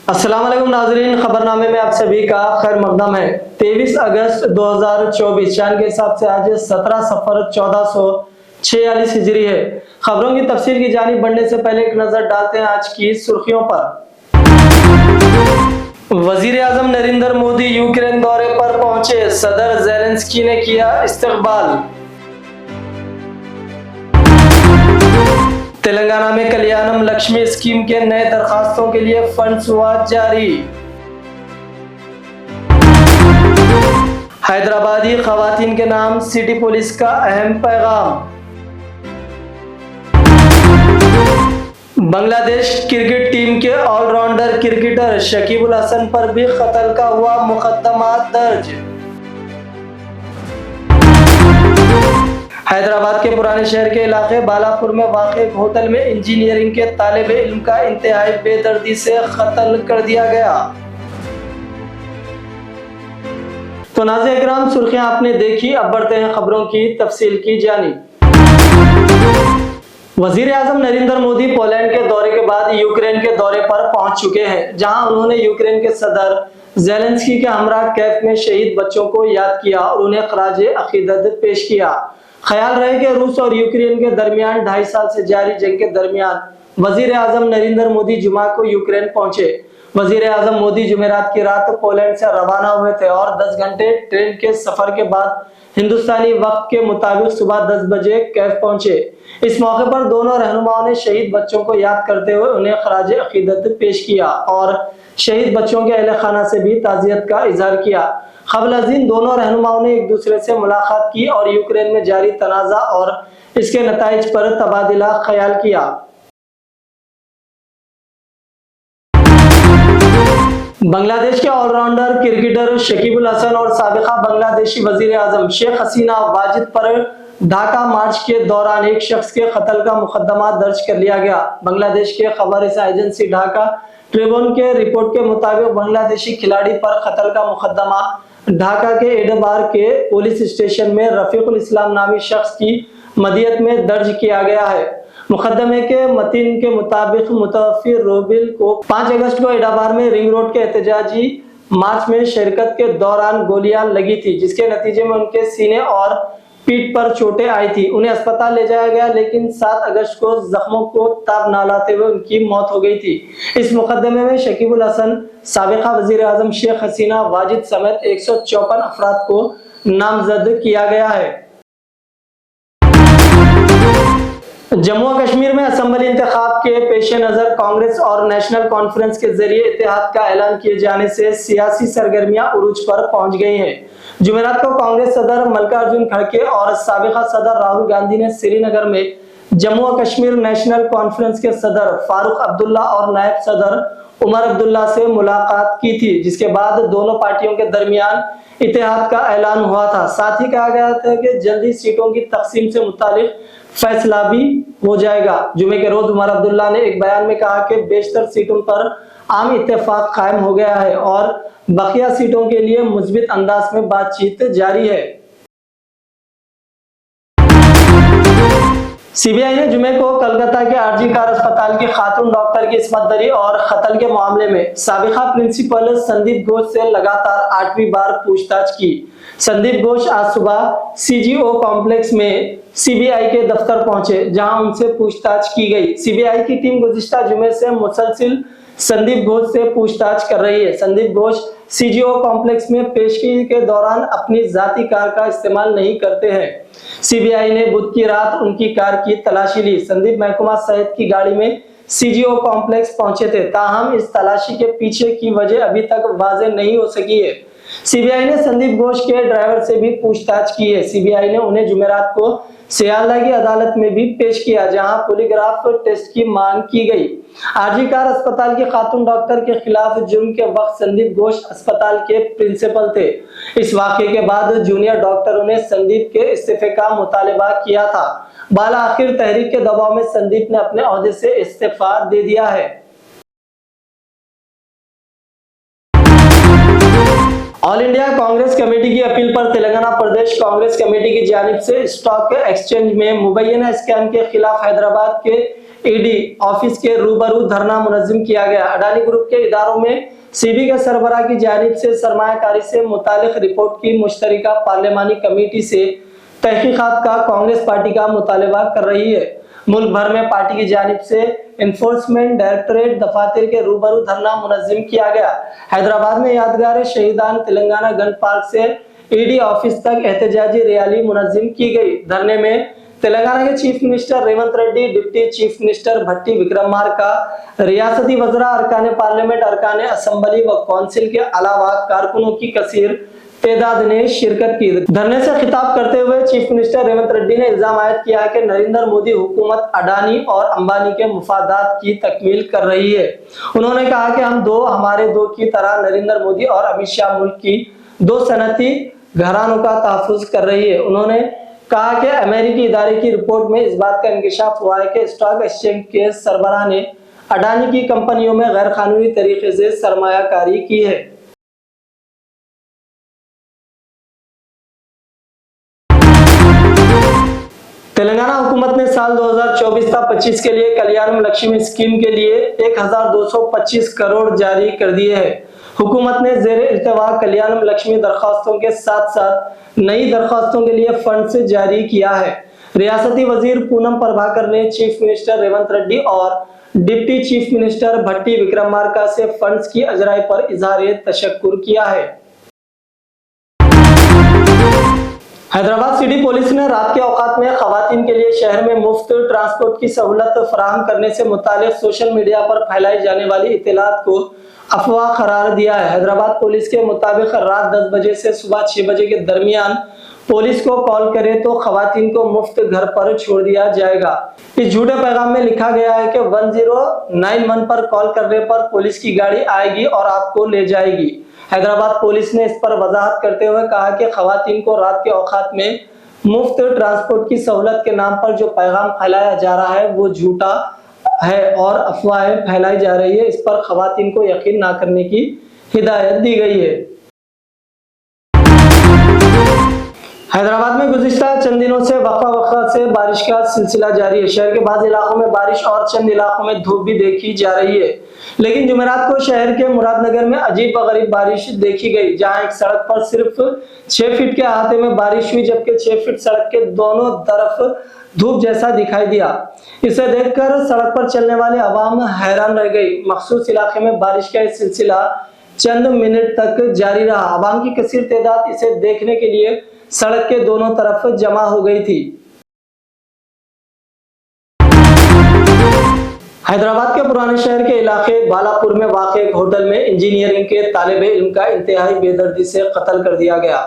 अस्सलाम वालेकुम नाजरीन, खबरनामे में आप सभी का खैर मकदम है। 23 अगस्त 2024 चांद के हिसाब से आज 17 सफर 1446 हिजरी है। खबरों की तफसील की जानिब बढ़ने से पहले एक नजर डालते हैं आज की सुर्खियों पर। वजीर आजम नरेंद्र मोदी यूक्रेन दौरे पर पहुंचे, सदर ज़ेलेंस्की ने किया इस्तकबाल। तेलंगाना में कल्याणम लक्ष्मी स्कीम के नए दरखास्तों के लिए फंड्स हुआ जारी। हैदराबादी खवातीन के नाम सिटी पुलिस का अहम पैगाम। बांग्लादेश क्रिकेट टीम के ऑलराउंडर क्रिकेटर शकीबुल हसन पर भी कत्ल का हुआ मुकदमा दर्ज। हैदराबाद के पुराने शहर के इलाके बालापुर में वाक़ एक होटल में इंजीनियरिंग के तालिब इल्म का इंतहाई बेदर्दी से कत्ल कर दिया गया। तो नाज़रीन इकराम, सुर्खियां आपने देखी, अब बढ़ते हैं खबरों की तफसील की जानिब। वजीर आजम नरेंद्र मोदी पोलैंड के दौरे के बाद यूक्रेन के दौरे पर पहुंच चुके हैं, जहां उन्होंने यूक्रेन के सदर ज़ेलेंस्की के हमरा कैफ में शहीद बच्चों को याद किया और उन्हें खराजे अकीदत पेश किया। ख्याल रहे कि रूस और यूक्रेन के दरमियान 2.5 साल से जारी जंग के दरमियान वजीर आजम नरेंद्र मोदी जुमा को यूक्रेन पहुंचे। वजीर आजम मोदी जुमेरात की रात पोलैंड से रवाना हुए थे और 10 घंटे ट्रेन के सफर के बाद हिंदुस्तानी वक्त के मुताबिक सुबह 10 बजे कैफ पहुंचे। इस मौके पर दोनों रहनुमाओं ने शहीद बच्चों को याद करते हुए उन्हें खराज अकीदत पेश किया और शहीद बच्चों के अहले खाना से भी ताज़ियत का इजहार किया। क़ब्ल अज़ीं दोनों रहनुमाओं ने एक दूसरे से मुलाकात की और यूक्रेन में जारी तनाज़ा और इसके नताइज पर तबादिला ख्याल किया। बांग्लादेश के ऑलराउंडर क्रिकेटर शकीबुल हसन और साबिका बांग्लादेशी वजीर आजम शेख हसीना वाजिद पर ढाका मार्च के दौरान एक शख्स के कत्ल का मुकदमा दर्ज कर लिया गया। बांग्लादेश के खबर एजेंसी ढाका ट्रिब्यून के रिपोर्ट के मुताबिक बांग्लादेशी खिलाड़ी पर कत्ल का मुकदमा ढाका के एडबार के पुलिस स्टेशन में रफीकुल इस्लाम नामी शख्स की मदियत में दर्ज किया गया है। मुकदमे के मतीन के मुताबिक मुतवफ़्फ़ी रोबिल को 5 अगस्त को एडबार में रिंग रोड के एहतजाजी मार्च में शिरकत के दौरान गोलियां लगी थी, जिसके नतीजे में उनके सीने और पीठ पर चोटें आई थी। उन्हें अस्पताल ले जाया गया, लेकिन 7 अगस्त को जख्मों को ताब ना लाते हुए उनकी मौत हो गई थी। इस मुकदमे में शकीबुल हसन, साबिका वजीर आजम शेख हसीना वाजिद समेत 154 अफराद को नामजद किया गया है। जम्मू और कश्मीर में असेंबली इंतखाब के पेश नजर कांग्रेस और नेशनल कॉन्फ्रेंस के जरिए इत्तेहाद का ऐलान किए जाने से सियासी सरगर्मियां उरूज पर पहुंच गई हैं। जुमेरात को कांग्रेस सदर मल्लिकार्जुन खड़गे और साबिका सदर राहुल गांधी ने श्रीनगर में जम्मू और कश्मीर नेशनल कॉन्फ्रेंस के सदर फारूक अब्दुल्ला और नायब सदर उमर अब्दुल्ला से मुलाकात की थी, जिसके बाद दोनों पार्टियों के दरमियान इत्तेहाद का ऐलान हुआ था। साथ ही कहा गया था कि जल्दी सीटों की तकसीम से मुतालिक फैसला भी हो जाएगा। जुमे के रोज उमर अब्दुल्ला ने एक बयान में कहा कि बेशतर सीटों पर आम इत्तेफाक कायम हो गया है और बकिया सीटों के लिए मुस्बित अंदाज में बातचीत जारी है। सीबीआई ने जुमे को कोलकाता के आरजी कार अस्पताल की खातून डॉक्टर की इस्मत दरी और कत्ल के मामले में साबिका प्रिंसिपल संदीप घोष से लगातार 8वीं बार पूछताछ की। संदीप घोष आज सुबह सीजीओ कॉम्प्लेक्स में सीबीआई के दफ्तर पहुंचे, जहां उनसे पूछताछ की गई। सीबीआई की टीम गुज़िश्ता जुमे से मुसलसिल संदीप घोष से पूछताछ कर रही है। संदीप घोष सीजीओ कॉम्प्लेक्स में पेशगी के दौरान अपनी जाती कार का इस्तेमाल नहीं करते हैं। सीबीआई ने बुध की रात उनकी कार की तलाशी ली। संदीप महकुमा सहित की गाड़ी में सीजीओ कॉम्प्लेक्स पहुंचे थे, ताहम इस तलाशी के पीछे की वजह अभी तक वाज़ेह नहीं हो सकी है। सीबीआई ने संदीप घोष के ड्राइवर से भी पूछताछ की है। सीबीआई ने उन्हें जुमेरात को सियालदा की अदालत में भी पेश किया, जहां पॉलीग्राफ टेस्ट की मांग की गई। आरजी कार अस्पताल के खातून डॉक्टर के खिलाफ जुर्म के वक्त संदीप घोष अस्पताल के प्रिंसिपल थे। इस वाकये के बाद जूनियर डॉक्टरों ने संदीप के इस्तीफे का मुतालबा किया था। बाला आखिर तहरीक के दबाव में संदीप ने अपने ओहदे से इस्तीफा दे दिया है। ऑल इंडिया कांग्रेस कमेटी की अपील पर तेलंगाना प्रदेश कांग्रेस कमेटी की जानिब से स्टॉक एक्सचेंज में मुबैना स्कैम के खिलाफ हैदराबाद के ईडी ऑफिस के रूबरू धरना मुनज़्ज़म किया गया। अडानी ग्रुप के इदारों में सीबी के सरबराह की जानिब से सरमायाकारी से मुतालिक रिपोर्ट की मुश्तरका पार्लिमानी कमेटी से तहकीकात का कांग्रेस पार्टी का मुतालबा कर रही है। मुल्क भर में पार्टी की जानिब से एनफोर्समेंट डायरेक्टरेट दफातर के रूबरू धरना मुनज़्ज़म किया गया। हैदराबाद में यादगार शहीदान तेलंगाना गन पार्क से ईडी ऑफिस तक एहतजाजी रैली मुनज़्ज़म की गई। धरने में तेलंगाना के chief minister Revanth Reddy, deputy chief minister Bhatti Vikramarka, रियासती वज़रा, अरकान पार्लियामेंट, अरकान असम्बली व काउंसिल के अलावा कारकुनों की कसीर तादाद ने शिरकत की। धरने से खिताब करते हुए चीफ मिनिस्टर रेवंत रेड्डी ने इल्जाम आयद किया है कि नरेंद्र मोदी हुकूमत अडानी और अंबानी के मुफादात की तकमील कर रही है। उन्होंने कहा कि हमारे दो की तरह नरेंद्र मोदी और अमित शाह मुल्क की दो सनती घरानों का तहफ़्फ़ुज़ कर रही है। उन्होंने कहा कि अमेरिकी इदारे की रिपोर्ट में इस बात का इंकशाफ हुआ है कि स्टॉक एक्सचेंज के सरबराह ने अडानी की कंपनियों में गैर कानूनी तरीके से सरमायाकारी की है। तेलंगाना हुकूमत ने साल 2024-25 के लिए कल्याणम लक्ष्मी स्कीम के लिए 1225 करोड़ जारी कर दिए हैं। हुकूमत ने ज़ेर इल्तवा कल्याणम लक्ष्मी दरख्वास्तों के साथ साथ नई दरख्वास्तों के लिए फंड्स जारी किया है। रियासती वजीर पूनम प्रभाकर ने चीफ मिनिस्टर रेवंत रेड्डी और deputy chief minister Bhatti Vikramarka से फंड्स की अजराई पर इजहार तशक्कुर किया है। हैदराबाद सिटी पुलिस ने रात के औकात में खवातीन के लिए शहर में मुफ्त ट्रांसपोर्ट की सहूलत फराहम करने से मुतालिक सोशल मीडिया पर फैलाई जाने वाली इत्तलात को अफवाह करार दिया है। हैदराबाद पुलिस के मुताबिक रात 10 बजे से सुबह 6 बजे के दरमियान पुलिस को कॉल करे तो खवातीन को मुफ्त घर पर छोड़ दिया जाएगा। इस झूठे पैगाम में लिखा गया है कि 1091 पर कॉल करने पर पुलिस की गाड़ी आएगी और आपको ले जाएगी। हैदराबाद पुलिस ने इस पर वजाहत करते हुए कहा कि खवातीन को रात के औकात में मुफ्त ट्रांसपोर्ट की सहूलत के नाम पर जो पैगाम फैलाया जा रहा है वो झूठा है और अफवाहें फैलाई जा रही है। इस पर खवातीन को यकीन ना करने की हिदायत दी गई है। हैदराबाद में गुज़िश्ता चंद दिनों से वक्फा से बारिश का सिलसिला जारी है। शहर के बाज़ इलाकों में बारिश और चंद इलाकों में धूप भी देखी जा रही है, लेकिन जुमेरात को शहर के मुरादनगर में अजीब व गरीब बारिश देखी गई, जहां एक सड़क पर सिर्फ 6 फीट के अहाते में बारिश हुई, जबकि 6 फीट सड़क के दोनों तरफ धूप जैसा दिखाई दिया। इसे देखकर सड़क पर चलने वाले अवाम हैरान रह गई। मखसूस इलाके में बारिश का यह सिलसिला चंद मिनट तक जारी रहा। अवाम की कसीर तादाद इसे देखने के लिए सड़क के दोनों तरफ जमा हो गई थी। हैदराबाद के पुराने शहर के इलाके बालापुर में वाक़ एक होटल में इंजीनियरिंग के तालिब इल्म का इंतहाई बेदर्दी से कत्ल कर दिया गया।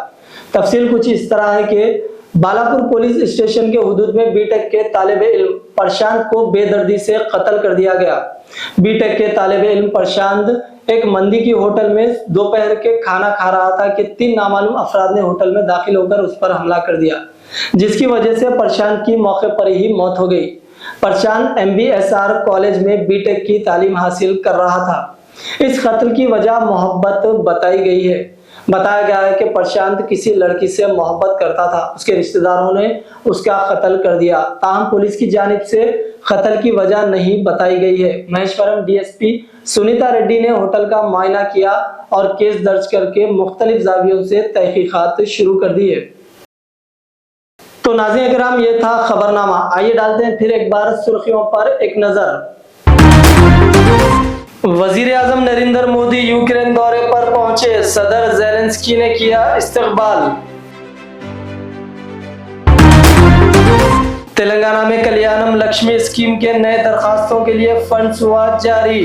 तफसील कुछ इस तरह है कि बालापुर पुलिस स्टेशन के हुदूद में बीटेक के तालिब इल्म प्रशांत को बेदर्दी से कत्ल कर दिया गया। बीटेक के तालिब इल्म प्रशांत एक मंदी की होटल में दोपहर के खाना खा रहा था कि 3 नामालूम अफराद ने होटल में दाखिल होकर उस पर हमला कर दिया, जिसकी वजह से प्रशांत की मौके पर ही मौत हो गई। प्रशांत MBSR कॉलेज में बीटेक की तालीम हासिल कर रहा था। इस कत्ल की वजह मोहब्बत बताई गई है। बताया गया है कि प्रशांत किसी लड़की से मोहब्बत करता था, उसके रिश्तेदारों ने उसका कत्ल कर दिया। ताहम पुलिस की जानिब से कत्ल की वजह नहीं बताई गई है। महेश्वरम DSP सुनीता रेड्डी ने होटल का मुआयना किया और केस दर्ज करके मुख्तलिफ ज़ावियों से तहकीकात शुरू कर दी है। तो नाज़रीन किराम, ये था खबरनामा। आइए डालते हैं फिर एक बार सुर्खियों पर एक नजर। वजीर आजम नरेंद्र मोदी यूक्रेन दौरे पर पहुंचे, सदर ज़ेलेंस्की ने किया इस्तकबाल। तेलंगाना में कल्याणम लक्ष्मी स्कीम के नए दरखास्तों के लिए फंड्स हुआ जारी।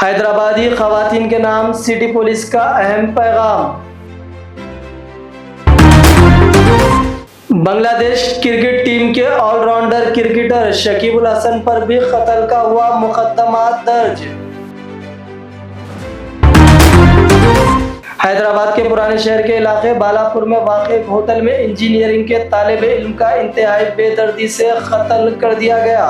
हैदराबादी खवातीन के नाम सिटी पुलिस का अहम पैगाम। बांग्लादेश क्रिकेट टीम के ऑलराउंडर क्रिकेटर शकीबुल हसन पर भी कत्ल का हुआ मुकदमा दर्ज। हैदराबाद के पुराने शहर के इलाके बालापुर में वाक़ एक होटल में इंजीनियरिंग के तालिब इल्म का इंतहाई बेदर्दी से कत्ल कर दिया गया।